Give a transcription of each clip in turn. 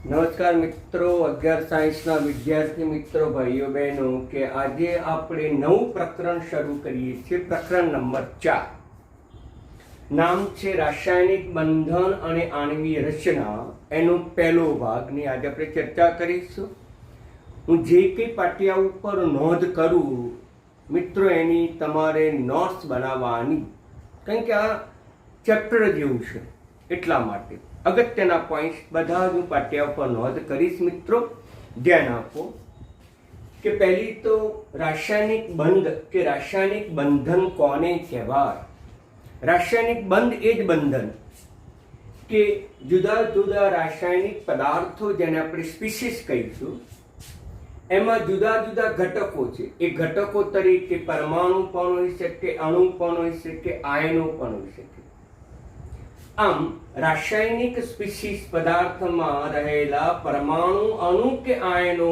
નમસ્કાર મિત્રો, 11 સાયન્સના વિદ્યાર્થી મિત્રો, ભાઈઓ બહેનો, કે આજે આપણે નવું પ્રકરણ શરૂ કરીએ છીએ. પ્રકરણ નંબર 4. નામ છે રાસાયણિક બંધન અને આણ્વીય રચના. એનો પહેલો ભાગની આજે આપણે ચર્ચા કરીશું. હું જે કંઈ પાટિયા ઉપર નોંધ કરું મિત્રો, એની તમારે નોટ્સ બનાવવાની, કારણ કે આ ચેપ્ટર જેવું છે, એટલા માટે અગત્યના પોઈન્ટ બધા જ હું પાટિયા ઉપર નોંધ કરીશ. મિત્રો ધ્યાન આપો કે પહેલી તો રાસાયણિક બંધ કે રાસાયણિક બંધન કોને કહેવાય. રાસાયણિક બંધ એ જ બંધન કે જુદા જુદા રાસાયણિક પદાર્થો, જેને આપણે સ્પીસીસ કહીશું, એમાં જુદા જુદા ઘટકો છે. એ ઘટકો તરીકે પરમાણુ પણ હોઈ શકે, અણુ પણ હોઈ શકે, આયનો પણ હોઈ શકે. આમ રાસાયણિક સ્પીસીસ પદાર્થમાં રહેલા પરમાણુ, અણુ કે આયનો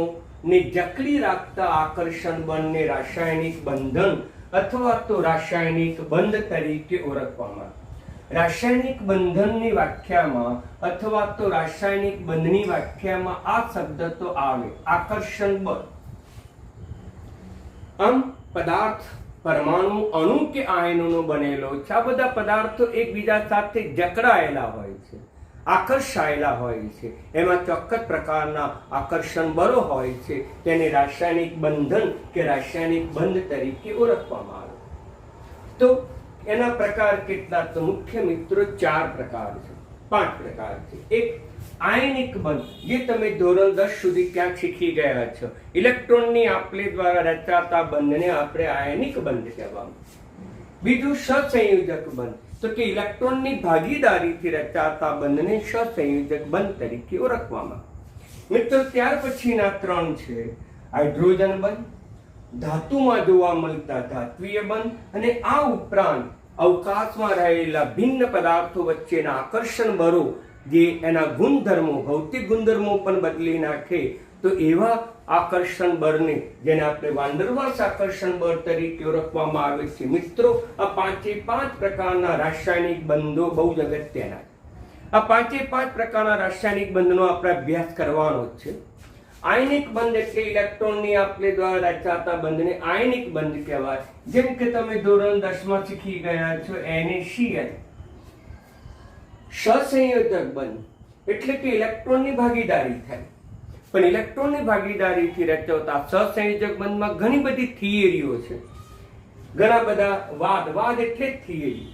ને જકડી રાખતા આકર્ષણ બળને રાસાયણિક બંધન અથવા તો રાસાયણિક બંધ તરીકે ઓળખવામાં. રાસાયણિક બંધનની વ્યાખ્યામાં અથવા તો રાસાયણિક બંધની વ્યાખ્યામાં આ શબ્દ તો આવે, આકર્ષણ બળ. આમ પદાર્થ પરમાણુ, અણુ કે આયનોનો બનેલો છે. આ બધા પદાર્થો એકબીજા સાથે જકડાયેલા હોય છે, આકર્ષાયેલા હોય છે. એમાં ચોક્કસ પ્રકારના આકર્ષણ બળો હોય છે. તેને રાસાયણિક બંધન કે રાસાયણિક બંધ તરીકે ઓળખવામાં આવે. તો એના પ્રકાર કેટલા? તો મુખ્ય મિત્રો 4 પ્રકાર છે, 5 પ્રકાર છે. એક આયનિક બંધ, જે તમે ધોરણ 10 સુધી ક્યાંક શીખી ગયા છો. ઇલેક્ટ્રોનની આપલે દ્વારા રચાતા બંધને આપણે આયનિક બંધ કહેવામાં. બીજું સહસંયોજક બંધ, તો કે ઇલેક્ટ્રોનની ભાગીદારીથી રચાતા બંધને સહસંયોજક બંધ તરીકે ઓળખવામાં. મિત્રો ત્યાર પછીના 3 છે હાઇડ્રોજન બંધ, ધાતુમાં જોવા મળતા ધાત્વીય બંધ, અને આ ઉપરાંત અવકાશમાં રહેલા ભિન્ન પદાર્થો વચ્ચેના આકર્ષણ બળો, જે એના ગુણધર્મો, ભૌતિક ગુણધર્મો પણ બદલી નાખે, તો એવા આકર્ષણ બળને, જેને આપણે વાન ડર વાલ્સ આકર્ષણ બળ તરીકે ઓળખવામાં આવે છે. મિત્રો આ 5 પ્રકારના રાસાયણિક બંધો બહુ જ અગત્યના છે. આ 5 પ્રકારના રાસાયણિક બંધનો આપણે અભ્યાસ કરવાનો જ છે. આયનિક બંધ એટલે ઇલેક્ટ્રોનની આપલે દ્વારા રચાતા બંધને આયનિક બંધ કહેવાય. જેમ કે તમે ધોરણ 10 માં શીખી ગયા છો NaCl. સહસંયોજક બંધ એટલે કે ઇલેક્ટ્રોનની ભાગીદારી થાય, પણ ઇલેક્ટ્રોનની ભાગીદારીથી રચાતા સહસંયોજક બંધમાં ઘણી બધી થિયરીઓ છે, ઘણા બધા વાદ એટલે જ થિયરી.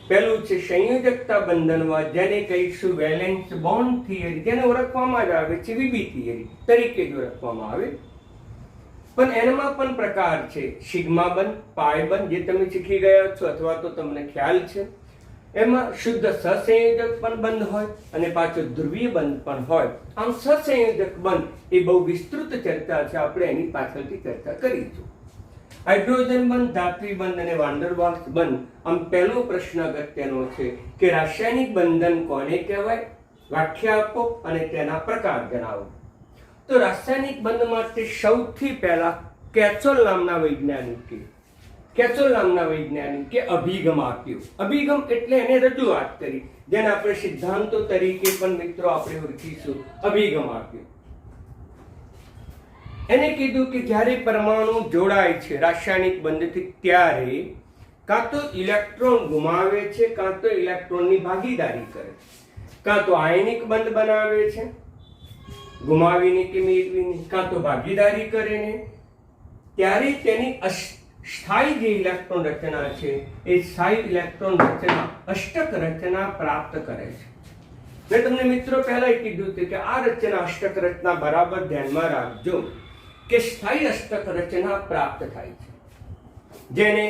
પહેલું છે સંયોજકતા બંધનમાં, જેને કહીશું વેલેન્સ બોન્ડ થિયરી, જેને ઓળખવામાં જ આવે છે વીબી થિયરી તરીકે જ ઓળખવામાં આવે. પણ એમાં પણ પ્રકાર છે સિગ્મા બંધ, પાય બંધ, જે તમે શીખી ગયા છો અથવા તો તમને ખ્યાલ છે. એમાં શુદ્ધ સહસંયોજક પણ બંધ હોય અને પાછો ધ્રુવીય બંધ પણ હોય. આમ સહસંયોજક બંધ એ બહુ વિસ્તૃત ચર્ચા છે, આપણે એની પાછળથી ચર્ચા કરીશું. હાઇડ્રોજન બંધ, ધાત્વી બંધ અને વાન ડર વાલ્સ બંધ. આમ પહેલો પ્રશ્ન અગત્યનો છે કે રાસાયણિક બંધન કોને કહેવાય, વ્યાખ્યા આપો અને તેના પ્રકાર જણાવો. તો રાસાયણિક બંધ માટે સૌથી પહેલા કેચોલ નામના વૈજ્ઞાનિકે અભિગમ આપ્યો. અભિગમ એટલે એને રજૂઆત કરી, જેને આપણે સિદ્ધાંતો તરીકે પણ મિત્રો આપણે ઓળખીશું. અભિગમ આપ્યો. એને કીધું કે જ્યારે પરમાણુ જોડાય છે રાસાયણિક બંધથી, ત્યારે કાં તો ઇલેક્ટ્રોન ગુમાવે છે, કાં તો ઇલેક્ટ્રોનની ભાગીદારી કરે, કાં તો આયનિક બંધ બનાવે છે ગુમાવીને કે મેળવીને, કાં તો ભાગીદારી કરીને, ત્યારે તેની સ્થાયી જે ઇલેક્ટ્રોન રચના છે એ સ્થાયી ઇલેક્ટ્રોન રચના, અષ્ટક રચના પ્રાપ્ત કરે છે. મેં તમને મિત્રો પહેલા કીધું હતું કે આ રચના, અષ્ટક રચના બરાબર ધ્યાનમાં રાખજો કે સ્થાયી અષ્ટક રચના પ્રાપ્ત થાય છે, જેને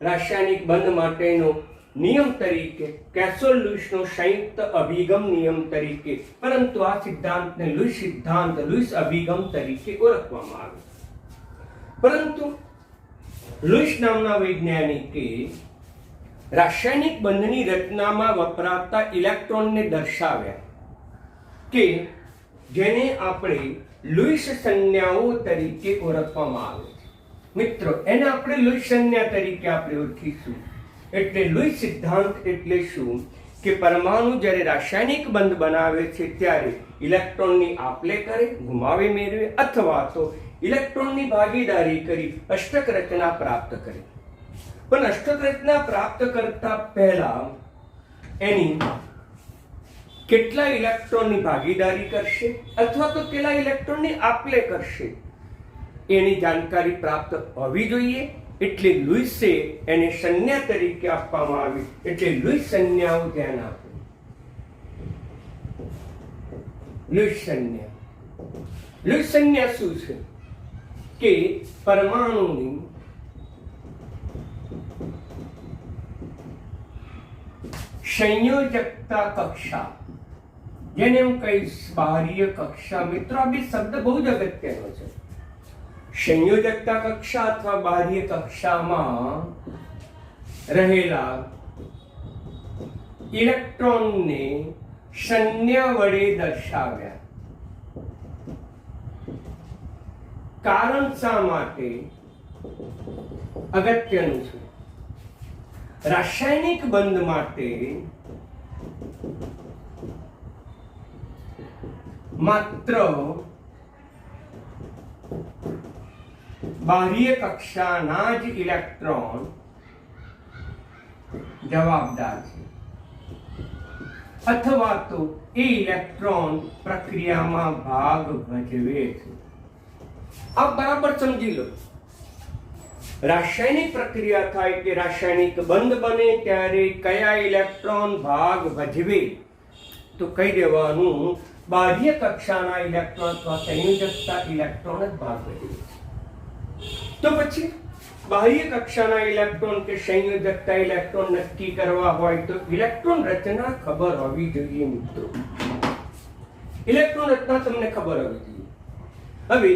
રાસાયણિક બંધ માટેનો નિયમ તરીકે કેસોલ-લુઈસનો સંયુક્ત અભિગમ નિયમ તરીકે, પરંતુ આ સિદ્ધાંતને લુઈસ અભિગમ તરીકે ઓળખવામાં આવે. પરંતુ લુઈસ નામના વૈજ્ઞાનિકે રાસાયણિક બંધની રચનામાં વપરાતા ઇલેક્ટ્રોનને દર્શાવ્યા, કે જેને આપણે લુઈસ સંજ્ઞાઓ તરીકે ઓળખવામાં આવે છે. મિત્રો એને આપણે લુઈસ સંજ્ઞા તરીકે આપણે ઓળખીશું. એટલે લુઈસ સિદ્ધાંત એટલે શું કે પરમાણુ જ્યારે રાસાયણિક બંધ બનાવે છે ત્યારે ઇલેક્ટ્રોનની આપલે કરે, ગુમાવે મેળવે, અથવા તો ઇલેક્ટ્રોનની ભાગીદારી કરી અષ્ટક રચના પ્રાપ્ત કરે. પણ અષ્ટક રચના પ્રાપ્ત કરતા પહેલા એની કેટલા ઇલેક્ટ્રોનની ભાગીદારી કરશે અથવા તો કેટલા ઇલેક્ટ્રોનની આપલે કરશે એની જાણકારી પ્રાપ્ત હોવી જોઈએ. એટલે લુઈસે એને સંજ્ઞા તરીકે આપવામાં આવી. એટલે લુઈસ સંજ્ઞાઓ ધ્યાન આપો. લુઈસ સંજ્ઞા. લુઈસ સંજ્ઞા શું છે કે પરમાણુની સંયોજકતા કક્ષા, જેને હું કહીશ બાહ્ય કક્ષા. મિત્રો આ બે શબ્દ બહુ જ અગત્યનો છે. સંયોજકતા કક્ષા અથવા બાહ્ય કક્ષામાં રહેલા ઇલેક્ટ્રોનને સંજ્ઞા વડે દર્શાવ્યા. કારણ શા માટે અગત્યનું છે? રાસાયણિક બંધ માટે માત્ર બાહ્ય કક્ષાના જ ઇલેક્ટ્રોન જવાબદાર છે, અથવા તો એ ઇલેક્ટ્રોન પ્રક્રિયામાં ભાગ ભજવે છે. આપ બરાબર સમજી લો. રાસાયણિક પ્રક્રિયા થાય કે રાસાયણિક બંધ બને ત્યારે કયા ઇલેક્ટ્રોન ભાગ ભજવે, તો કહી દેવાનું બાહ્ય કક્ષાના ઇલેક્ટ્રોન અથવા સંયોજકતા ઇલેક્ટ્રોન જ ભાગ ભજવે. તો પછી બાહ્ય કક્ષાના ઇલેક્ટ્રોન કે સંયોજકતા ઇલેક્ટ્રોન નક્કી કરવા હોય તો ઇલેક્ટ્રોન રચના ખબર હોવી જોઈએ. મિત્રો, ઇલેક્ટ્રોન રચના તમને ખબર હોવી જોઈએ. હવે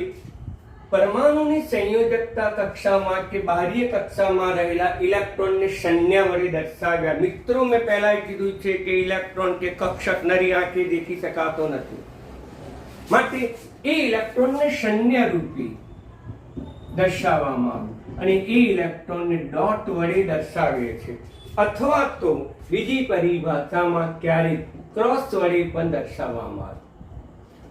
પરમાણુની સંયોજકતા કક્ષામાં કે બાહ્ય કક્ષામાં રહેલા ઇલેક્ટ્રોનને સંજ્ઞા વડે દર્શાવ્યા. મિત્રો, મેં પહેલા કીધું છે કે ઇલેક્ટ્રોન કે કક્ષક નરી આંખે દેખી શકાતો નથી, માટે એ ઇલેક્ટ્રોનને સંજ્ઞા રૂપી દર્શાવવામાં આવે અને એ ઇલેક્ટ્રોનને ડોટ વડે દર્શાવે છે, અથવા તો બીજી પરિભાષામાં ક્યારેક ક્રોસ વડે પણ દર્શાવવામાં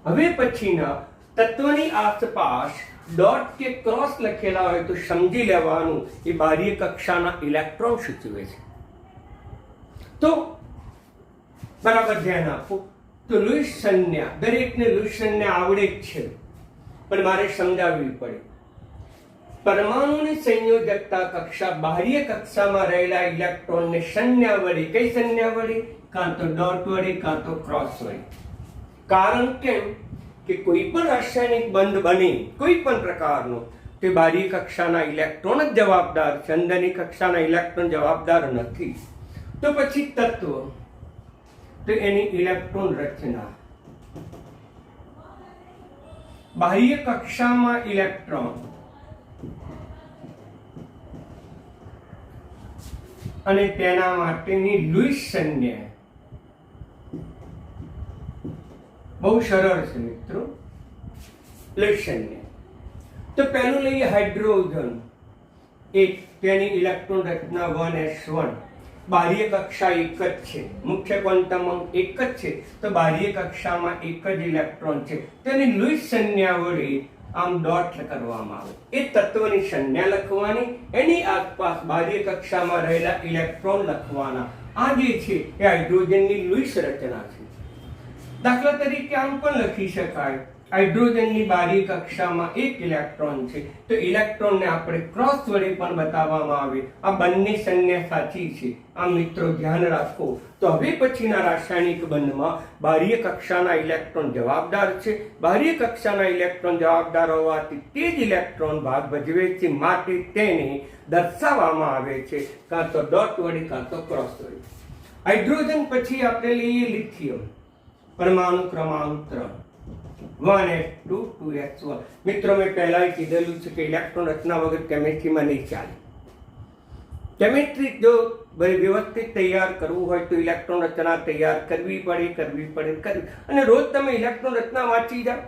આવે. હવે પછીના તત્વની આસપાસ ડોટ કે ક્રોસ લખેલા હોય તો સમજી લેવાનું એ બાહ્ય કક્ષાના ઇલેક્ટ્રોન સૂચવે છે. તો બરાબર ધ્યાન આપો. તો લુઈસ સંજ્ઞા, દરેકને લુઈસ સંજ્ઞા આવડે જ છે, પણ મારે સમજાવવી પડે. પરમાણુની સંયોજકતા કક્ષા બાહ્ય કક્ષામાં રહેલા ઇલેક્ટ્રોનને સંજ્ઞા વડે, કઈ સંજ્ઞા વડે? કાં તો ડોટ વડે કાં તો ક્રોસ વડે. કારણ કેમ કે કોઈ પણ રાસાયણિક બંધ બને કોઈ પણ પ્રકારનો તે બાહ્ય કક્ષાના ઇલેક્ટ્રોન જ જવાબદાર છે, અંદરની કક્ષાના ઇલેક્ટ્રોન જવાબદાર નથી. તો પછી તત્વ, તો એની ઇલેક્ટ્રોન રચના. બાહ્ય કક્ષામાં ઇલેક્ટ્રોન અને તેના માટેની લુઈસ સંજ્ઞા બહુ સરળ છે મિત્રો. લુઈસ સંજ્ઞા તો પહેલું લઈએ હાઇડ્રોજન. એક, તેની ઇલેક્ટ્રોન રચના 1s1. બાહ્ય કક્ષા એક જ છે, મુખ્ય ક્વોન્ટમ અંક એક જ છે, તો બાહ્ય કક્ષામાં એક જ ઇલેક્ટ્રોન છે. તેની લુઈસ સંજ્ઞા વડે આમ ડોટ કરવામાં આવે. એ તત્વની સંજ્ઞા લખવાની, એની આસપાસ બાહ્ય કક્ષામાં રહેલા ઇલેક્ટ્રોન લખવાના. આ જે છે એ હાઇડ્રોજનની લુઈસ રચના છે. દાખલા તરીકે આમ પણ લખી શકાય, હાઇડ્રોજનની બાહ્ય કક્ષામાં એક ઇલેક્ટ્રોન છે, તો ઇલેક્ટ્રોનને આપણે ક્રોસ વડે પણ બતાવવામાં આવે. આ બંને સંજ્ઞા સાચી છે. આ મિત્રો ધ્યાન રાખો. તો હવે પછીના રાસાયણિક બંધમાં બાહ્ય કક્ષાના ઇલેક્ટ્રોન જવાબદાર છે. બાહ્ય કક્ષાના ઇલેક્ટ્રોન જવાબદાર હોવાથી તે જ ઇલેક્ટ્રોન ભાગ ભજવે છે, માટે તેને દર્શાવવામાં આવે છે કાં તો ડોટ વડે કાં તો ક્રોસ વડે. હાઇડ્રોજન પછી આપણે લઈએ લિથિયમ. પરમાણુ ક્રમાંક 3, 1s2 2s1. મિત્રો, મેં પહેલા કીધેલું છે કે ઇલેક્ટ્રોન રચના વગર કેમિસ્ટ્રીમાં નહીં ચાલે. કેમિસ્ટ્રી જો વ્યવસ્થિત તૈયાર કરવું હોય તો ઇલેક્ટ્રોન રચના તૈયાર કરવી પડે. અને રોજ તમે ઇલેક્ટ્રોન રચના વાંચી જાઓ,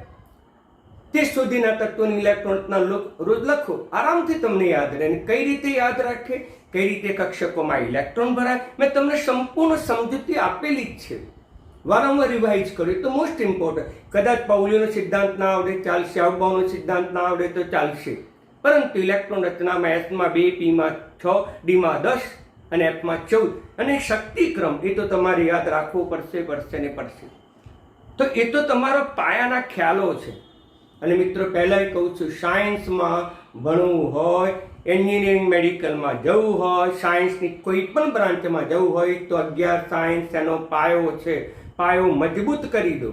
તે સુધીના તત્વોની ઇલેક્ટ્રોન રચના રોજ લખો, આરામથી તમને યાદ રહે. કઈ રીતે યાદ રાખે? કઈ રીતે કક્ષકોમાં ઇલેક્ટ્રોન ભરાય, મેં તમને સંપૂર્ણ સમજૂતી આપેલી જ છે. વારંવાર રિવાઇઝ કર્યું તો મોસ્ટ ઇમ્પોર્ટન્ટ. કદાચ પાઉલીનો સિદ્ધાંત ના આવડે ચાલશે, અવબાઉનો સિદ્ધાંત ના આવડે તો ચાલશે, પરંતુ ઇલેક્ટ્રોન રચનામાં એસમાં 2, પીમાં 6, ડીમાં 10 અને એફમાં 14 અને શક્તિક્રમ એ તો તમારે યાદ રાખવું પડશે ને પડશે. તો એ તો તમારો પાયાના ખ્યાલો છે. અને મિત્રો પહેલાંય કહું છું, સાયન્સમાં ભણવું હોય, એન્જિનિયરિંગ મેડિકલમાં જવું હોય, સાયન્સની કોઈ પણ બ્રાન્ચમાં જવું હોય તો 11 સાયન્સ એનો પાયો છે. પાયો મજબૂત કરી દો.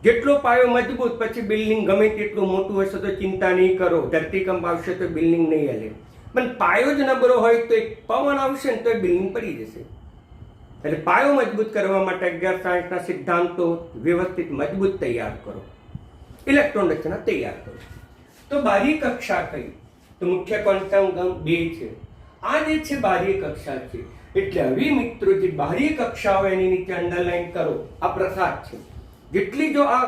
જેટલો પાયો મજબૂત, પછી બિલ્ડિંગ ગમે તેટલું મોટું હશે તો ચિંતા નહીં કરો, ધરતીકંપ આવશે તો બિલ્ડિંગ નહીં હલે, પણ પાયો જ નબળો હોય તો એક પવન આવશે ને તો એ બિલ્ડિંગ પડી જશે. એટલે પાયો મજબૂત કરવા માટે 11 સાયન્સના સિદ્ધાંતો વ્યવસ્થિત મજબૂત તૈયાર કરો, ઇલેક્ટ્રોન રચના તૈયાર કરો. તો બાહ્ય કક્ષા કઈ? તો મુખ્ય ક્વોન્ટમ ગમ 2 છે. આ જે છે બાહ્ય કક્ષા છે. એટલે હવે મિત્રો જે બાહ્ય કક્ષાઓ એની નીચે અંડરલાઈન કરો. આ પ્રસાદ છે. જેટલી જો આ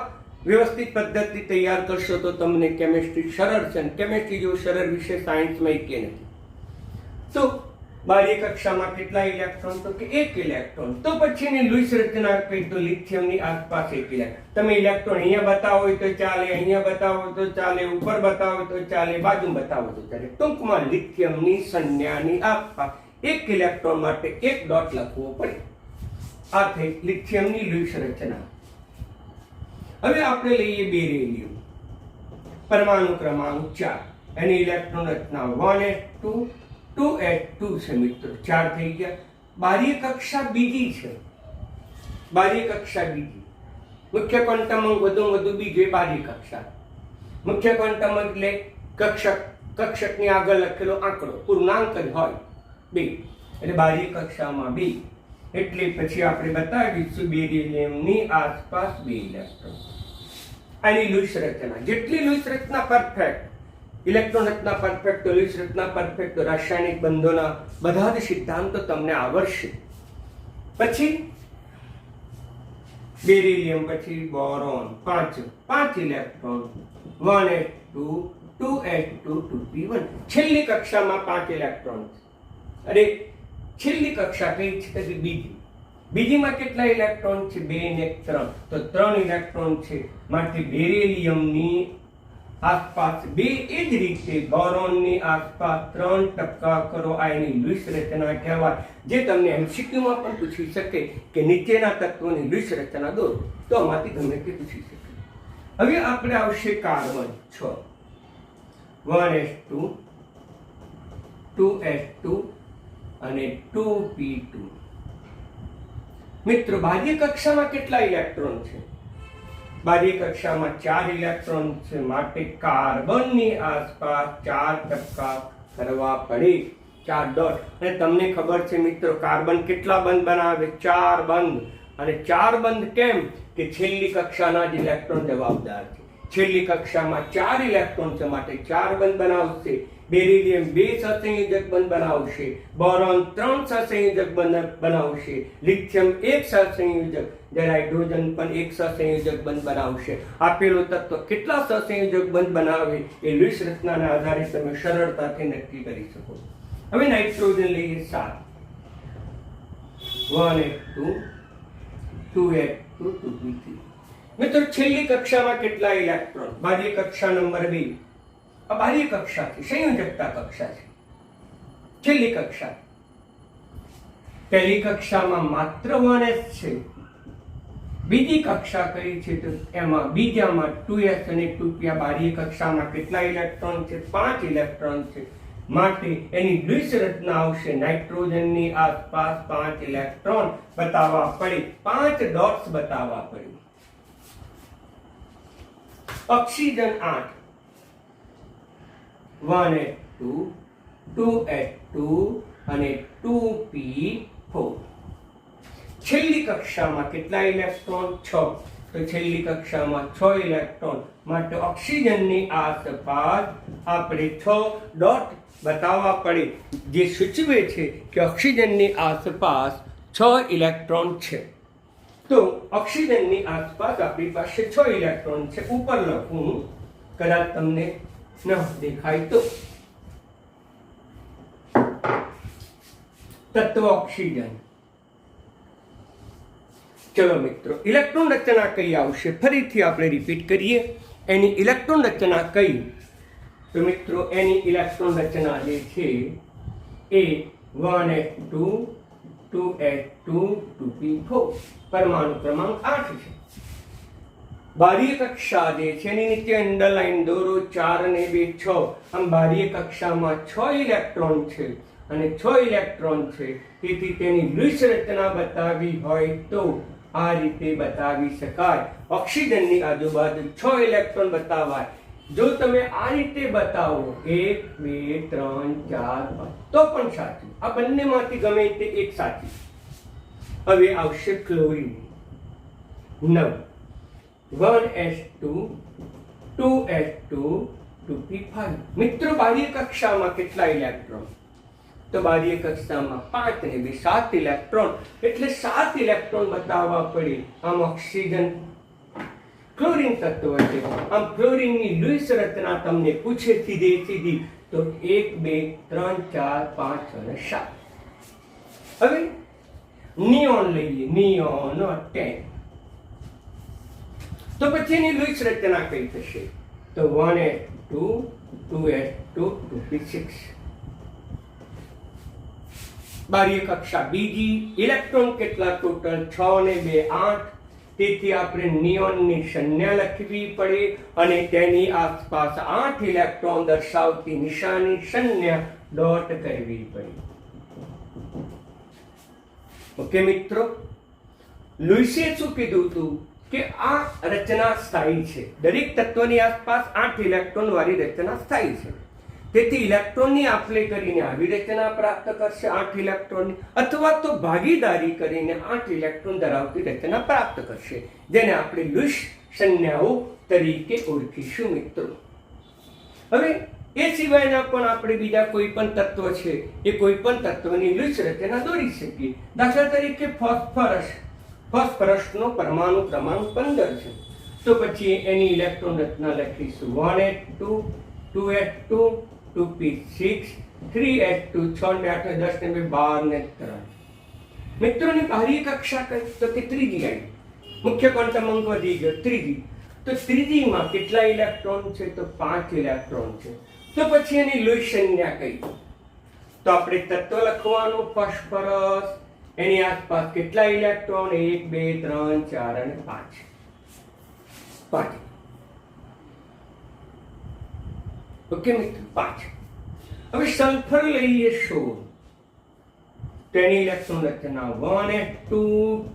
વ્યવસ્થિત પદ્ધતિ તૈયાર કરશો તો તમને કેમિસ્ટ્રી સરળ છે. કેમિસ્ટ્રી જેવું સરળ વિષય સાયન્સમાં કે નથી. તો બાહ્ય કક્ષામાં કેટલા ઇલેક્ટ્રોન? તો કે 1 ઇલેક્ટ્રોન. તો પછીની લુઈસ રચના કઈ? તો લિથિયમની આસપાસ 1 ઇલેક્ટ્રોન. તમે ઇલેક્ટ્રોન અહીંયા બતાવો હોય તો ચાલે, અહીંયા બતાવો તો ચાલે, ઉપર બતાવો તો ચાલે, બાજુ બતાવો તો ચાલે. ટૂંકમાં લિથિયમની સંજ્ઞાની આસપાસ 1 ઇલેક્ટ્રોન માટે 1 ડોટ લખવો પડે. આ થઈ લિથિયમની લુઈસ રચના. હવે આપણે લઈએ બેરિલિયમ, પરમાણુ ક્રમાંક 4. એની ઇલેક્ટ્રોન રચના 1s2 2s2 છે મિત્રો. 4 થઈ ગયા. બાહ્ય કક્ષા બીજી છે. બાહ્ય કક્ષા બીજી. મુખ્ય ક્વોન્ટમ અંક વધુ બીજો બાહ્ય કક્ષા. મુખ્ય ક્વોન્ટમ અંક એટલે કક્ષકની આગળ લખેલો આંકડો, પૂર્ણાંક જ હોય 2, એટલે બાહ્ય કક્ષામાં 2. એટલે પછી આપણે બતાવીશું બેરિલિયમની આસપાસ 2 ઇલેક્ટ્રોન. આની લુઈસ રચના. જેટલી લુઈસ રચના પરફેક્ટ, ઇલેક્ટ્રોન રચના પરફેક્ટ, તો લુઈસ રચના પરફેક્ટ, તો રાસાયણિક બંધોના બધા જ સિદ્ધાંતો તમને આવડશે. પછી બેરિલિયમ, પછી boron, 5 electron, 1s2 2s2 2p1. છેલ્લી કક્ષામાં 5 ઇલેક્ટ્રોન. અરે છેલ્લી કક્ષા કઈ છે? બીજી. બીજીમાં કેટલા ઇલેક્ટ્રોન છે? 2 ને 3. તો 3 ઇલેક્ટ્રોન છે. માટે બેરિલિયમની આસપાસ 2. એ જ રીતે બોરોનની આસપાસ 3 ટપકા કરો. આ એની લુઈસ રચના કહેવાય, જે તમને એમસીક્યુમાં પણ પૂછી શકે કે નીચેના તત્વોની લુઈસ રચના દો, તો આમાંથી ગમે તે પૂછી શકે. હવે આપણે આવશે કાર્બન 6, 1s2 2s2 અને 2p2. મિત્રો બાહ્ય કક્ષામાં કેટલા ઇલેક્ટ્રોન છે? બાહ્ય કક્ષામાં 4 ઇલેક્ટ્રોન છે. માટે કાર્બનની આસપાસ 4 ટપકા કરવા પડે, 4 ડોટ. અને તમને ખબર છે મિત્રો, કાર્બન કેટલા બંધ બનાવે? 4 બંધ. અને 4 બંધ કેમ? કે છેલ્લી કક્ષાના જ ઇલેક્ટ્રોન જવાબદાર છે. છેલ્લી કક્ષામાં 4 ઇલેક્ટ્રોન છે, માટે 4 બંધ બનાવશે. બેરિલિયમ 2 સહસંયોજક બંધ બનાવશે. બોરોન 3 સહસંયોજક બંધ બનાવશે. લિથિયમ 1 સહસંયોજક, જ્યારે હાઇડ્રોજન પણ 1 સહસંયોજક બંધ બનાવશે. આપેલો તત્વ કેટલા સહસંયોજક બંધ બનાવે એ લુઈસ રચનાના આધારે તમે સરળતાથી નક્કી કરી શકો. હવે નાઇટ્રોજન લઈએ 7, 1s2 2s2 2p3. મિત્રો છેલ્લી કક્ષામાં કેટલા ઇલેક્ટ્રોન? બાહ્ય કક્ષા નંબર 2. આ બાહ્ય કક્ષા છે, સંયોજકતા કક્ષા છે. છેલ્લી કક્ષા. પહેલી કક્ષામાં માત્ર 1s છે. બીજી કક્ષા કઈ છે? તો એમાં બીજામાં 2s અને 2p. આ બાહ્ય કક્ષામાં કેટલા ઇલેક્ટ્રોન છે? 5 ઇલેક્ટ્રોન છે. માટે એની લુઈસ રચના આવશે. નાઇટ્રોજનની આસપાસ 5 ઇલેક્ટ્રોન બતાવવા પડે, 5 ડોટ્સ બતાવવા પડે. ઓક્સિજન 8, 1s2 2s2 અને 2p4. છેલ્લી કક્ષામાં કેટલા ઇલેક્ટ્રોન? 6. તો છેલ્લી કક્ષામાં 6 ઇલેક્ટ્રોન. માટે ઓક્સિજનની આસપાસ આપણે 6 ડોટ બતાવવા પડે, જે સૂચવે છે કે ઓક્સિજનની આસપાસ 6 ઇલેક્ટ્રોન છે. તો ઓક્સિજનની આસપાસ આપણી પાસે 6 ઇલેક્ટ્રોન છે. ઉપર લખું, કદાચ તમને ન દેખાય તો. તત્વ ઓક્સિજન. ચલો મિત્રો, ઇલેક્ટ્રોન રચના કઈ આવશે ફરીથી આપણે રિપીટ કરીએ. એની ઇલેક્ટ્રોન રચના કઈ? તો મિત્રો એની ઇલેક્ટ્રોન રચના જે છે એ 1s2 2s2 2p4 પરમાણુ ક્રમાંક 8 છે. બાહ્ય કક્ષા જે છે એની નીચે અંડરલાઈન દોરો 4 અને 2 6. આમ બાહ્ય કક્ષામાં 6 ઇલેક્ટ્રોન છે અને 6 ઇલેક્ટ્રોન છે, તેથી તેની લુઈસ રચના બતાવી હોય તો આ રીતે બતાવી શકાય. ઓક્સિજનની આજુબાજુ 6 ઇલેક્ટ્રોન બતાવાય. જો તમે આ રીતે બતાવો 1 2 3 4 5 તો પણ સાચું. આ બંનેમાંથી ગમે તે એક સાચી. હવે આવશે ક્લોરીન 9 1s2 2s2 2p5. મિત્રો બાહ્ય કક્ષામાં કેટલા ઇલેક્ટ્રોન? તો બાહ્ય કક્ષામાં 5 ને 2 7 ઇલેક્ટ્રોન, એટલે 7 ઇલેક્ટ્રોન બતાવવા પડે. આમ ઓક્સિજન ક્લોરીન તત્વ છે. આમ ક્લોરીનની લુઈસ રચના તમને પૂછે સીધી તો 1 2 3 4 5 અને 7. હવે નિયોન લઈએ, નિયોન 10. તો પછી એની લુઈસ રચના કઈ થશે? તો 1s2 2s2 2p6. બાહ્ય કક્ષા બીજી. ઇલેક્ટ્રોન કેટલા ટોટલ? 6 ને 2 8. તેથી આપણે નિયોનની સંજ્ઞા લખવી પડે અને તેની આસપાસ 8 ઇલેક્ટ્રોન દર્શાવતી નિશાની સંજ્ઞા ડોટ કરવી પડે. ઓકે મિત્રો, લુઈસે શું કીધું હતું કે આ રચના સ્થાયી છે. દરેક તત્વની આસપાસ 8 ઇલેક્ટ્રોન વાળી રચના સ્થાયી છે. તેથી ઇલેક્ટ્રોનની આપલે કરીને આવી રચના પ્રાપ્ત કરશે 8 ઇલેક્ટ્રોનની, અથવા તો ભાગીદારી કરીને 8 ઇલેક્ટ્રોન ધરાવતી રચના પ્રાપ્ત કરશે, જેને આપણે લુઈસ સંજ્ઞાઓ તરીકે ઓળખીશું મિત્રો. હવે એ સિવાયના પણ આપણે બીજા કોઈ પણ તત્વ છે એ કોઈ પણ તત્વની લુઈસ રચના દોરી શકીએ. દાખલા તરીકે ફોસ્ફરસનો પરમાણુ ક્રમાંક 15 છે. તો પછી એની ઇલેક્ટ્રોન રચના લખીશું 1s2 2s2 2p6 3s2 6 ને 8 ને 10 ને 12 ને 3. મિત્રોની બાહ્ય કક્ષા કઈ? તો કે ત્રીજી આવી. મુખ્ય ક્વોન્ટમ અંક વધી ગયો ત્રીજી. તો ત્રીજીમાં કેટલા ઇલેક્ટ્રોન છે? તો 5 ઇલેક્ટ્રોન છે. તો પછી એની લુઈસ સંજ્ઞા કઈ? તો આપણે તત્વ લખવાનું ફોસ્ફરસ. એની આસપાસ કેટલા ઇલેક્ટ્રોન? 1 2 3 4 અને 5. ઓકે મિત્રો, 5. હવે સલ્ફર લઈએ 16. તેની ઇલેક્ટ્રોન રચના 1s2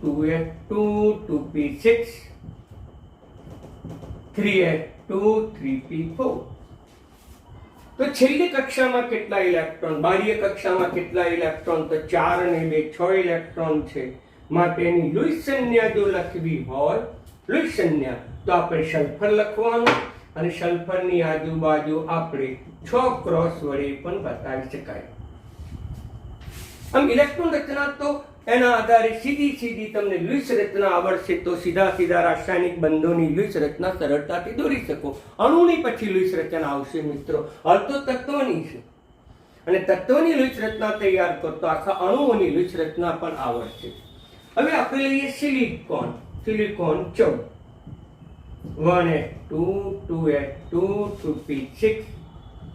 2s2 2p6 3s2 3p4. તો છેલ્લી કક્ષામાં કેટલા ઇલેક્ટ્રોન? બાહ્ય કક્ષામાં કેટલા ઇલેક્ટ્રોન? તો 4 અને 2 6 ઇલેક્ટ્રોન છે. માટે એની લુઈસ સંજ્ઞા જો લખવી હોય, લુઈસ સંજ્ઞા, તો આપણે સલ્ફર લખવાનું અને સલ્ફરની આજુબાજુ આપણે 6 ક્રોસ વડે પણ બતાવી શકાય. આમ ઇલેક્ટ્રોન રચના તો એના આધારે સીધી તમને લુઈસ રચના આવડશે તો સીધા રાસાયણિક બંધોની લુઈસ રચના સરળતાથી દોરી શકો. અણુની પછી લુઈસ રચના આવશે મિત્રો. હાલ તો તત્વની છે, અને તત્વની લુઈસ રચના તૈયાર કરો તો આખા અણુઓની લુઈસ રચના પણ આવડશે. હવે આપણે લઈએ silicon 14. 1s2 2s2 2p6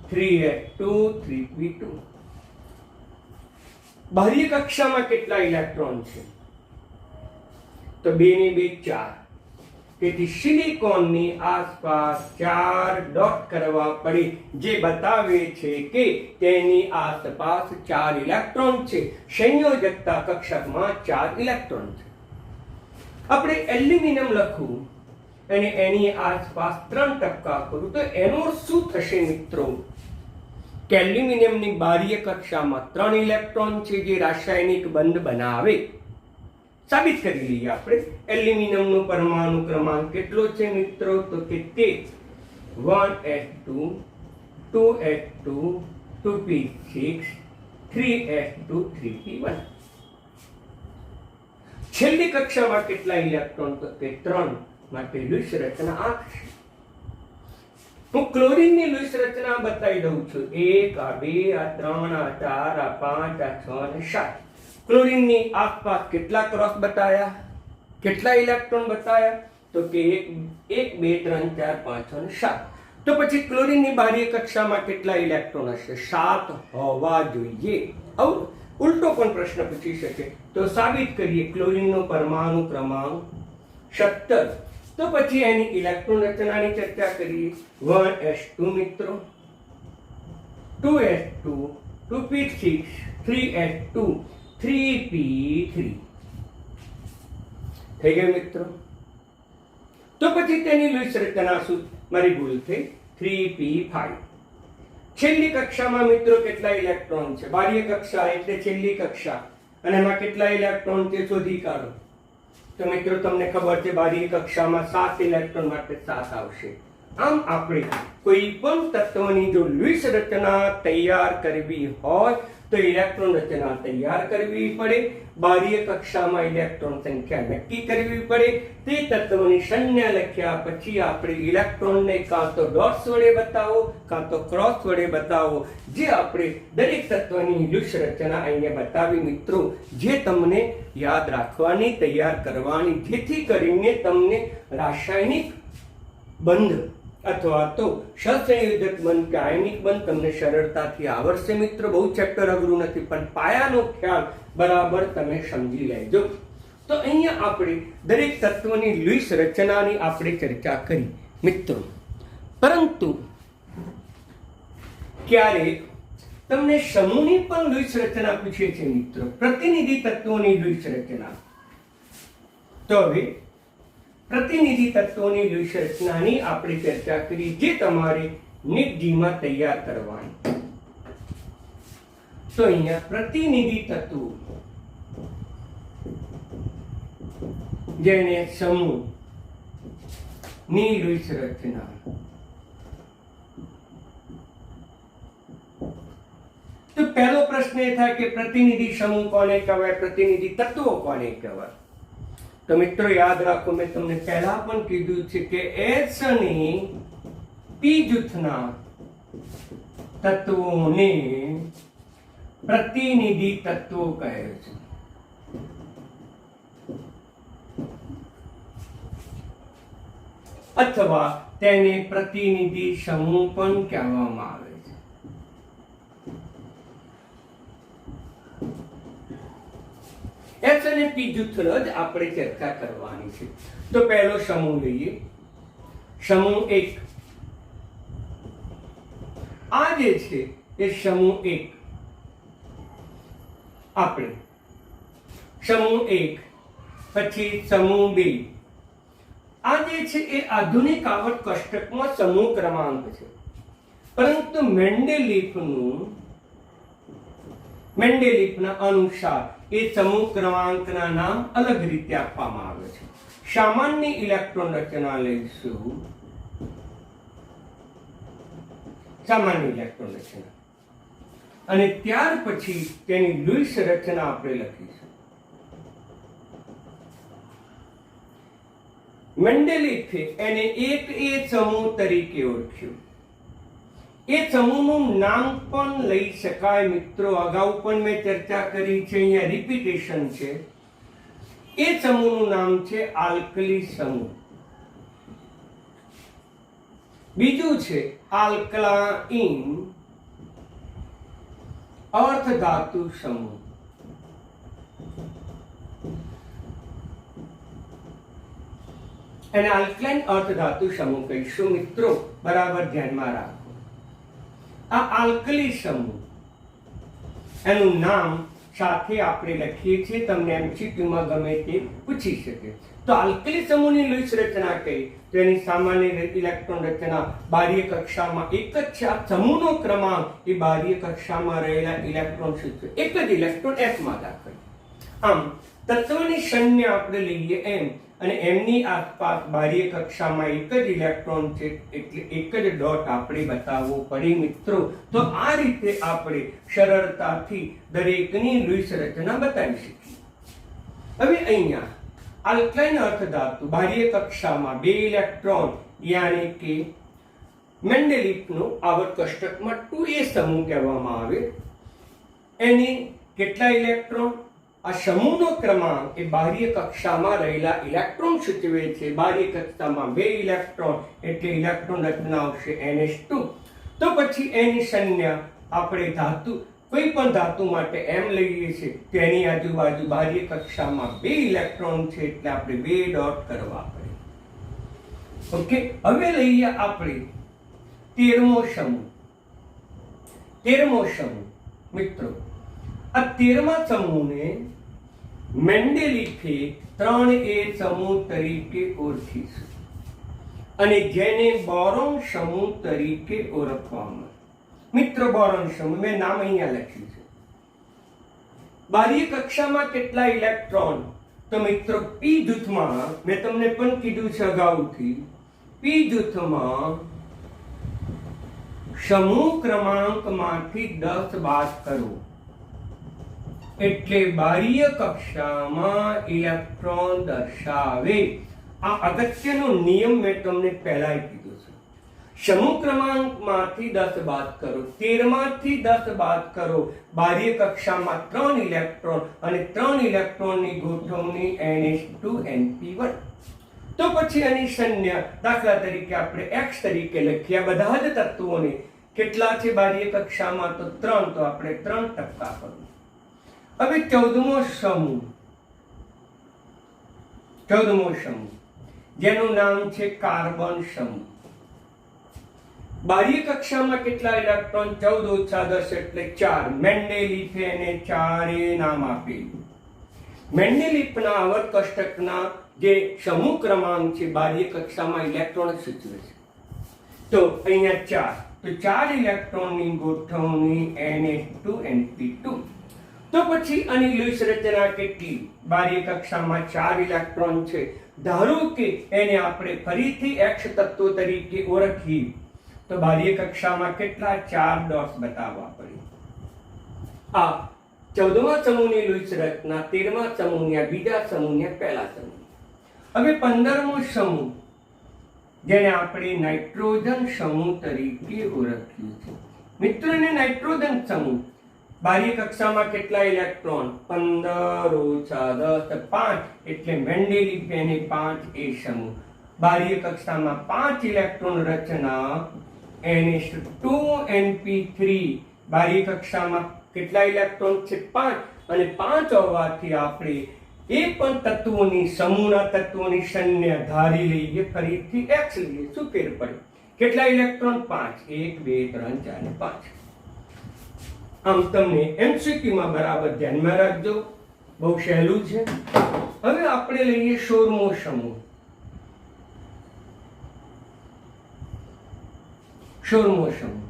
3s2 3p2. બાહ્ય કક્ષામાં કેટલા ઇલેક્ટ્રોન છે? તો 2 ને 2 4. તેથી સિલિકોનની આસપાસ 4 ડોટ કરવા પડે, જે બતાવે છે કે તેની આસપાસ 4 ઇલેક્ટ્રોન છે. સંયોજકતા કક્ષકમાં 4 ઇલેક્ટ્રોન છે. આપણે એલ્યુમિનિયમ લખવું અને એની આસપાસ 3 ટપકા કરું તો એનો શું થશે મિત્રો? કે એલ્યુમિનિયમની બાહ્ય કક્ષામાં 3 ઇલેક્ટ્રોન છે, જે રાસાયણિક બંધ બનાવે. સાબિત કરી લઈએ આપણે. એલ્યુમિનિયમનો પરમાણુ ક્રમાંક કેટલો છે મિત્રો? તો કે તે 1s2 2s2 2p6 3s2 3p1. છેલ્લી કક્ષામાં કેટલા ઇલેક્ટ્રોન? તો કે 3. માટે લુઈસ રચના 8 છે. હું ક્લોરીનની લુઈસ રચના બતાવી દઉં છું. 1 આ 2 આ 3 આ 4 આ 5 આ 6 અને 7. ક્લોરીનની આસપાસ કેટલા ક્રોસ બતાવ્યા, કેટલા ઇલેક્ટ્રોન બતાવ્યા? તો કે 1 2 3 4 5 અને 7. તો પછી ક્લોરીનની બાહ્ય કક્ષામાં કેટલા ઇલેક્ટ્રોન હશે? 7 હોવા જોઈએ. આવું ઉલટો પણ પ્રશ્ન પૂછી શકે. તો સાબિત કરીએ. ક્લોરીનનો પરમાણુ ક્રમાંક 17. તો પછી એની ઇલેક્ટ્રોન રચનાની ચર્ચા કરીએ. 1s2 મિત્રો, 2s2, 2p6, 3s2, 3p3. થઈ ગયું મિત્રો. તો પછી તેની લૂઈસ રચના શું? મારી ભૂલ થઈ. 3p5. છેલ્લી કક્ષામાં મિત્રો કેટલા ઇલેક્ટ્રોન છે? બાહ્ય કક્ષા એટલે છેલ્લી કક્ષા, અને એમાં કેટલા ઇલેક્ટ્રોન છે શોધી કાઢો. તો મિત્રો તમને ખબર છે બાહ્ય કક્ષામાં 7 ઇલેક્ટ્રોન માટે 7 આવશે. આમ આપણે કોઈ પણ તત્વની જો લૂઈસ રચના તૈયાર કરવી હોય તો ઇલેક્ટ્રોન રચના તૈયાર કરવી પડે. બાહ્ય કક્ષામાં ઇલેક્ટ્રોન સંખ્યા નક્કી કરવી પડે. તે તત્વની સંજ્ઞા લખ્યા પછી આપણે ઇલેક્ટ્રોનને કાં તો ડોટ્સ વડે બતાવો કાં તો ક્રોસ વડે બતાવો. જે આપણે દરેક તત્વની લૂઈસ રચના અહીંયા બતાવી મિત્રો, જે તમને યાદ રાખવાની, તૈયાર કરવાની, જેથી કરીને તમને રાસાયણિક બંધ અથવા તો સહસંયોજક બંધ કે આયનિક બંધ તમને સરળતાથી આવડશે મિત્રો. બહુ ચેપ્ટર અઘરું નથી, પણ પાયાનો ખ્યાલ બરાબર તમે સમજી લેજો. તો અહીંયા આપણે દરેક તત્વની લૂઈસ રચનાની આપણે ચર્ચા કરી મિત્રો. પરંતુ ક્યારેક તમને સમૂહની પણ લૂઈસ રચના પૂછે છે મિત્રો, પ્રતિનિધિ તત્વોની લૂઈસ રચના. તો હવે પ્રતિનિધિ તત્વોની લૂઈસ રચનાની આપણે ચર્ચા કરી, જે તમારે નીટ-જીમાં તૈયાર કરવાની. તો અહીંયા પ્રતિનિધિ તત્વો, જેને સમૂહ ની લૂઈસ રચના. તો પહેલો પ્રશ્ન એ થાય કે પ્રતિનિધિ સમૂહ કોને કહેવાય, પ્રતિનિધિ તત્વો કોને કહેવાય? તો મિત્રો યાદ રાખો, મેં તમને પહેલા પણ કીધું છે કે S અને P જૂથના તત્વોને પ્રતિનિધિ તત્વો કહે છે. અથવા તેને પ્રતિનિધિ સમૂહ પણ કહેવામાં આવે છે. S અને P જૂથનો જ આપણે ચર્ચા કરવાની છે. તો પહેલો સમૂહ લઈએ, સમૂહ 1. આ જે છે એ સમૂહ 1. આપણે સમૂહ 1, પછી સમૂહ 2. આ જે છે એ આધુનિક આવર્ત કોષ્ટકમાં સમૂહ ક્રમાંક છે, પરંતુ મેન્ડેલિફના અનુસાર એ સમૂહ ક્રમાંકના નામ અલગ રીતે આપવામાં આવે છે. સામાન્ય ઇલેક્ટ્રોન રચના લઈશું, સામાન્ય ઇલેક્ટ્રોન રચના, અને ત્યાર પછી તેની લૂઈસ રચના આપણે લખીશું. મેન્ડેલિફે એને એક એ સમૂહ તરીકે ઓળખ્યું. એ સમૂહનું નામ પણ લઈ શકાય મિત્રો, અગાઉ પણ મેં ચર્ચા કરી છે, અહીંયા રિપીટેશન છે. એ સમૂહનું નામ છે આલ્કલી સમૂહ. બીજું છે આલ્કલાઇન અર્ધધાતુ સમૂહ. એને આલ્કલાઇન અર્ધધાતુ સમૂહ કહીશું મિત્રો, બરાબર ધ્યાનમાં રાખો. આ આલ્કલી સમૂહ, એનું નામ સાથે આપણે લખીએ છીએ, તમને MCQ માં ગમે તે પૂછી શકે. તો આલ્કલી સમૂહની લૂઈસ રચના કઈ, તો એની સામાન્ય ઇલેક્ટ્રોન રચના બાહ્ય કક્ષામાં એક જ છે. આ સમૂહનો ક્રમાંક એ બાહ્ય કક્ષામાં રહેલા ઇલેક્ટ્રોન સૂચવે, એક જ ઇલેક્ટ્રોન S માં દાખલ. આમ તત્વની સંજ્ઞા આપણે લઈએ M, અને એમની આસપાસ બાહ્ય કક્ષામાં એક જ ઇલેક્ટ્રોન છે, એટલે એક જ ડોટ આપણે બતાવવો પડે મિત્રો. તો આ રીતે આપણે સરળતાથી દરેકની લૂઈસ રચના બતાવી શકીએ. હવે અહીંયા આલ્કલાઇન અર્ધધાતુ બાહ્ય કક્ષામાં 2 ઇલેક્ટ્રોન, યાની કે મેન્ડેલિફનો આવર્ત કોષ્ટકમાં 2a સમૂહ કહેવામાં આવે. એની કેટલા ઇલેક્ટ્રોન? આ સમૂહનો ક્રમાંક એ બાહ્ય કક્ષામાં રહેલા ઇલેક્ટ્રોન સૂચવે છે. બાહ્ય કક્ષામાં 2 ઇલેક્ટ્રોન એટલે ઇલેક્ટ્રોન રચના આવશે NH2. તો પછી એની સંજ્ઞા આપણે ધાતુ કોઈ પણ ધાતુ માટે એમ લઈએ છીએ તો એની આજુબાજુ બાહ્ય કક્ષામાં 2 ઇલેક્ટ્રોન છે એટલે આપણે 2 ડોટ કરવા પડે. ઓકે, હવે લઈએ આપણે 13મો સમૂહ. 13મો સમૂહ મિત્રો, આ 13મા સમૂહને મેન્ડેલિફે 3A સમૂહ તરીકે ઓળખીશું અને જેને બોરોન સમૂહ તરીકે ઓળખવામાં. મિત્રો, બોરોન સમૂહ મેં નામ અહીંયા લખ્યું છે. બાહ્ય કક્ષામાં કેટલા ઇલેક્ટ્રોન? તો મિત્રો, P જૂથમાં મેં તમને પણ કીધું છે અગાઉથી, P જૂથમાં સમૂહ ક્રમાંકમાંથી 10 બાદ કરો એટલે બાહ્ય કક્ષામાં ઇલેક્ટ્રોન દર્શાવે. આ અગત્યનો નિયમ મેં તમને પહેલા કીધો છે. સમૂહ ક્રમાંકમાંથી 10 બાદ કરો, 13માંથી 10 બાદ કરો, બાહ્ય કક્ષામાં 3 ઇલેક્ટ્રોન અને 3 ઇલેક્ટ્રોનની ગોઠવણી NH2NP1. તો પછી આની સંજ્ઞા દાખલા તરીકે આપણે x તરીકે લખ્યા. બધા જ તત્વોને કેટલા છે બાહ્ય કક્ષામાં? તો 3, તો આપણે 3% કરવું. હવે 14મો સમૂહ, 14મો સમૂહ જેનું નામ છે કાર્બન સમૂહ. બાહ્ય કક્ષામાં કેટલા ઇલેક્ટ્રોન? 14 - 10 એટલે 4. મેન્ડેલિફે એને 4A નામ આપેલું. મેન્ડેલિફના આવર્ત કોષ્ટકના જે સમૂહ ક્રમાંક છે બાહ્ય કક્ષામાં ઇલેક્ટ્રોન સૂચવે છે. તો અહીંયા 4, તો 4 ઇલેક્ટ્રોનની ગોઠવણી NH2NP2. તો પછી આની લુઈસ રચના કેટલી? બાહ્ય કક્ષામાં 4 ઇલેક્ટ્રોન છે. ધારો કે એને આપણે ફરીથી x તત્વો તરીકે ઓળખીએ તો બાહ્ય કક્ષામાં કેટલા? 4 ડોટ્સ બતાવવા પડે. આ 14મા સમૂહની લુઈસ રચના, 13મા સમૂહની, બીજા સમૂહની, પહેલા સમૂહ. હવે 15મો સમૂહ જેને આપણે નાઇટ્રોજન સમૂહ તરીકે ઓળખ્યું છે. મિત્રોને નાઇટ્રોજન સમૂહ બાહ્ય કક્ષામાં કેટલા ઇલેક્ટ્રોન? 15 - 10 5 એટલે મેન્ડેલિફે એને 5A સમૂહ. બાહ્ય કક્ષામાં 5 ઇલેક્ટ્રોન રચના NH2NP3. બાહ્ય કક્ષામાં કેટલા ઇલેક્ટ્રોન છે? 5 અને 5 હોવાથી આપણે એ પણ તત્વોની સમૂહના તત્વોની સંજ્ઞા ધારી લઈએ, ફરીથી x લઈએ. શું ફેર પડે? કેટલા ઇલેક્ટ્રોન? 5. 1 2 3 4 5. આમ તમને MCQ માં બરાબર ધ્યાનમાં રાખજો, બહુ સહેલું છે. હવે આપણે લઈએ 16મો સમૂહ. 16મો સમૂહ,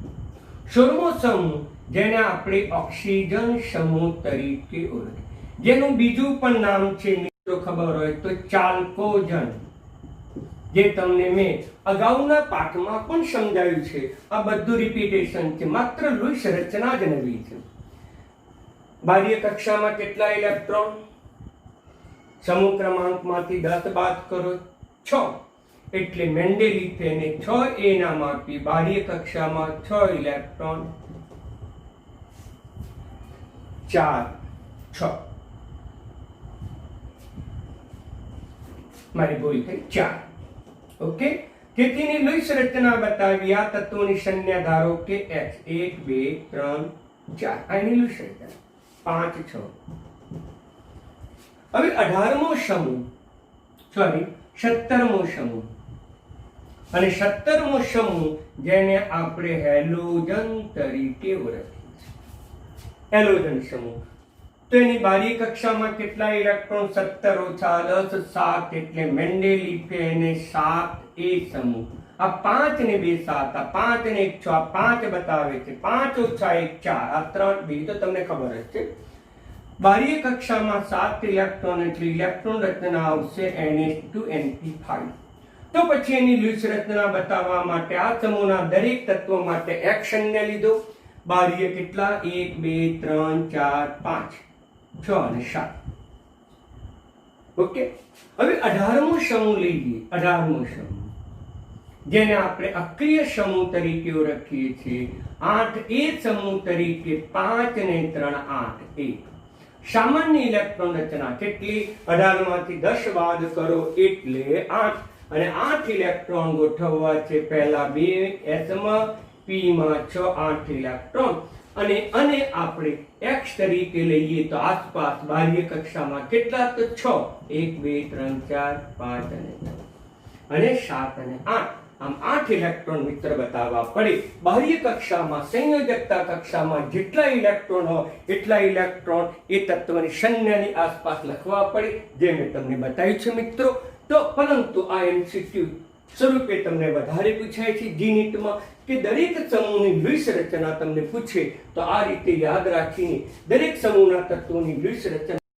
16મો સમૂહ જેને આપણે ઓક્સિજન સમૂહ તરીકે ઓળખીએ, જેનું બીજું પણ નામ છે મિત્રો ખબર હોય તો ચાલ્કોજન, જે તમને મેં અગાઉના પાઠમાં પણ સમજાવ્યું છે. આ બધું રિપીટેશન છે, માત્ર લુઈસ રચના જ નવી છે. બાહ્ય કક્ષામાં કેટલા ઇલેક્ટ્રોન? સમૂહ ક્રમાંકમાંથી 10 બાદ કરો, 6 એટલે મેન્ડેલિફે એને 6A નામ આપી. બાહ્ય કક્ષામાં 6 ઇલેક્ટ્રોન, 4 6 મારી ભૂલ થઈ, 4. ઓકે, કેટલીની લુઈસ રચના બતાવી. આ તત્વોની સંજ્ઞા ધારો કે x 1 2 3 4. આની લુઈસ રચના 5 6. હવે 18મો સમૂહ, સોરી 17મો સમૂહ, અને 17મો સમૂહ જેને આપણે હેલોજન તરીકે ઓળખીએ છીએ. હેલોજન સમૂહ તો એની બાહ્ય કક્ષામાં કેટલા ઇલેક્ટ્રોન? 17 - 10 7 એટલે મેન્ડેલિફે એને 7A સમૂહ. આ 5 ને 2 7, આ 5 ને 1 6, આ 5 બતાવે છે. 5 - 1 4, આ 3 2, તો તમને ખબર જ છે. બાહ્ય કક્ષામાં 7 ઇલેક્ટ્રોન એટલે ઇલેક્ટ્રોન રચના આવશે NH2NP5. તો પછી એની લુઈસ રચના બતાવવા માટે આ સમૂહના દરેક તત્વ માટે x સંજ્ઞા લીધો. બાહ્ય કેટલા? 1 2 3 4 5 6 અને 7. ઓકે, હવે 18મો સમૂહ લઈએ. 18મો સમૂહ જેને આપણે અક્રિય સમૂહ તરીકે ઓળખીએ છીએ. 8A સમૂહ તરીકે 5 ને 3 8 1. સામાન્ય ઇલેક્ટ્રોન રચના કેટલી? 18 માંથી 10 બાદ કરો એટલે 8, અને 8 ઇલેક્ટ્રોન ગોઠવવા છે. પહેલા 2 s માં, p માં 6, 8 ઇલેક્ટ્રોન. અને આપણે x તરીકે લઈએ તો આસપાસ બાહ્ય કક્ષામાં કેટલા? તો 6, 1 2 3 4 5 અને 7 અને 8. આમ 8 ઇલેક્ટ્રોન મિત્ર બતાવવા પડે. બાહ્ય કક્ષામાં, સંયોજકતા કક્ષામાં જેટલા ઇલેક્ટ્રોન હોય એટલા ઇલેક્ટ્રોન એ તત્વની શૂન્યની આસપાસ લખવા પડે, જે મેં તમને બતાવ્યું છે મિત્રો. તો પરંતુ આ MCQ સ્વરૂપે તમને વધારે પૂછાય છે જીનીટમાં કે દરેક સમૂહની લૂઈસ રચના તમને પૂછે તો આ રીતે યાદ રાખીને દરેક સમૂહના તત્વોની લૂઈસ રચના